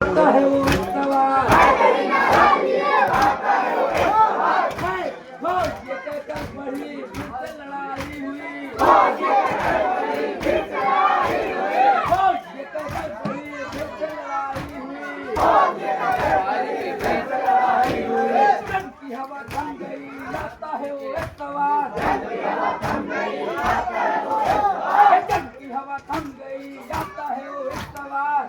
आता है वो सवाल फौज ये कहकर बढ़ी फिर से लड़ाई हुई फौज ये कहकर बढ़ी फिर से लड़ाई हुई जंग की हवा थम गई आता है वो सवाल जंग की हवा थम गई आता है वो सवाल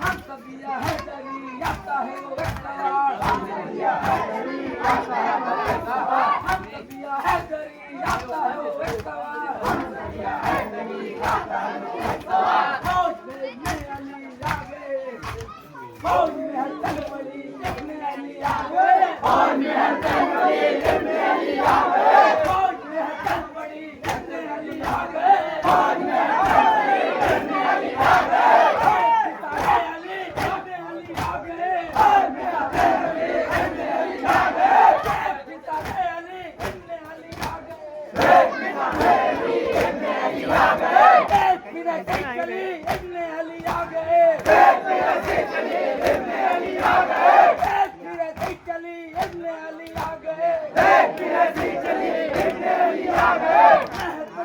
हम तबिया है डरी आता है वो सवाल हम तबिया है डरी आता है वो सवाल फौज में अली आ गए फौज में हर तलवरी अपने अली आ गए फौज में हर तलवरी अपने अली आ गए फौज में हर तलवरी अपने अली आ गए फौज में हर तलवरी अपने अली आ गए अली अपने अली आ गए फौज में हर तलवरी अपने अली आ गए पिता है अली अपने अली आ गए पिता है अली अपने अली आ गए फिर से चली अपने अली आ गए फिर से चली अपने अली आ गए फिर से चली अपने अली आ गए फिर से चली अपने अली आ गए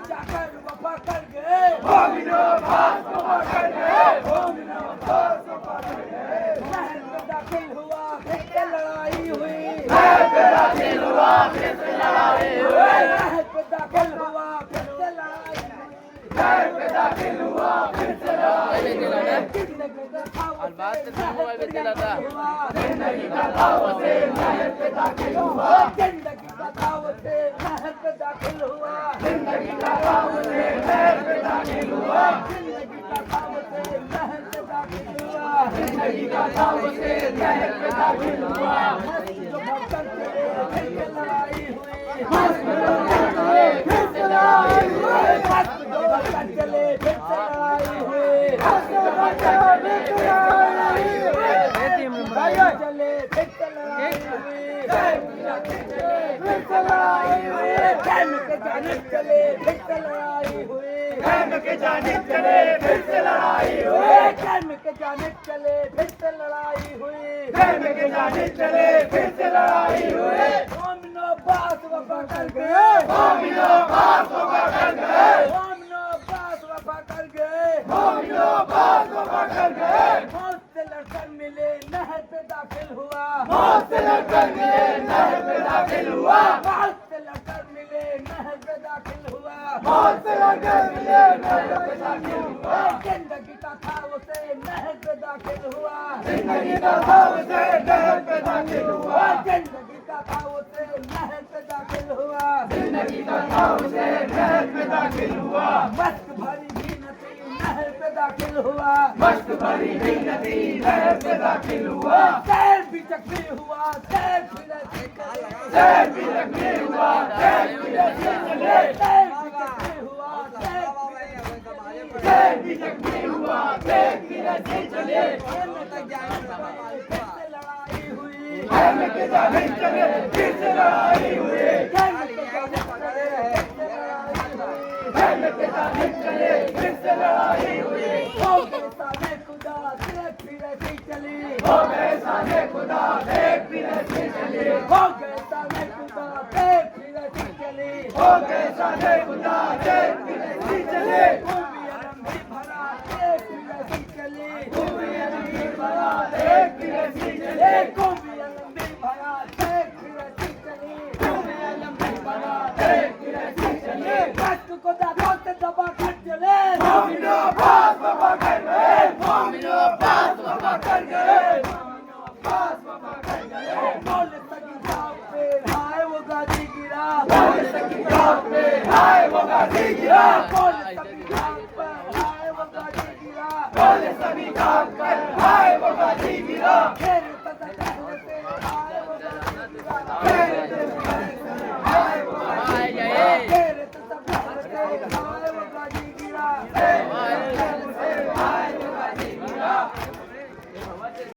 जाकर वफा कर गए मोमिनो पास वफा कर गए मोमिनो पास वफा कर गए महल में दाखिल हुआ फिर से लड़ाई हुई महल में दाखिल हुआ फिर से लड़ाई हुई महल में दाखिल हुआ फिर से लड़ाई हुई महल में दाखिल हुआ फिर से लड़ाई हुई और बात तो मोबाइल पे चला था जिंदगी का दावत से महल पे दाखिल हुआ जिंदगी का दावत से महल पे दाखिल हुआ जिंदगी का दावत से महल पे दाखिल हुआ जिंदगी का दावत से महल पे दाखिल हुआ जिंदगी का दावत से महल पे दाखिल हुआ जो भक्तन चले फिर से लड़ाई हुई मस्त जो फिर से लड़ाई हुई मस्त जो भक्तन चले फिर से लड़ाई हुई मस्त जो भक्तन चले फिर से लड़ाई हुई चले फिर से लड़ाई हुई फिर से लड़ाई हुई कैम के जाने चले फिर से लड़ाई हुई कैम के जाने चले फिर से लड़ाई हुई कैम के जाने चले फिर से लड़ाई हुई कैम के जाने चले फिर से लड़ाई हुई मोमिनो पास वफा कर गए मोमिनो पास वफा कर गए मोमिनो पास वफा कर गए मोमिनो पास वफा कर गए मौत से लड़कर मिले नहर पे दाखिल हुआ मौत से लड़कर मिले नहर पे दाखिल हुआ मौत से लड़कर मिले नहर पे दाखिल हुआ मौत से लड़कर मिले नहर पे दाखिल हुआ जिंदगी का था उसे नहर पे दाखिल हुआ जिंदगी का था उसे नहर पे दाखिल हुआ जिंदगी का था उसे नहर पे दाखिल हुआ जिंदगी का था उसे नहर पे दाखिल हुआ मस्त भरी भी नदी नहर पे दाखिल हुआ मस्त भरी भी नदी नहर पे दाखिल हुआ सैर भी जख्मी हुआ सैर भी जख्मी हुआ सैर भी चले सैर भी जख्मी हुआ सैर भी जख्मी हुआ सैर भी चले लड़ाई हुई के जाने चले फिर से लड़ाई हुई के जाने चले फिर से लड़ाई हुई हो गए सामने खुदा देख फिर ऐसी चली हो गए सामने खुदा देख फिर ऐसी चली हो गए सामने खुदा देख फिर ऐसी चली हो गए सामने खुदा देख फिर ऐसी चली खूबी लंबी भरा देख फिर ऐसी चली खूबी लंबी भरा देख फिर ऐसी चली खूबी लंबी भरा देख फिर ऐसी चली खूबी लंबी भरा देख फिर ऐसी चली वक्त को दांतों से दबा कर चले मोमिनो पास वफा कर गए मोमिनो पास वफा कर गए मोमिनो पास वफा कर गए बोले सकी जाप पे हाय वो गाजी गिरा बोले सकी जाप पे हाय वो गाजी गिरा बोले सकी जाप पे हाय वो गाजी गिरा बोले सकी जाप पे हाय वो गाजी गिरा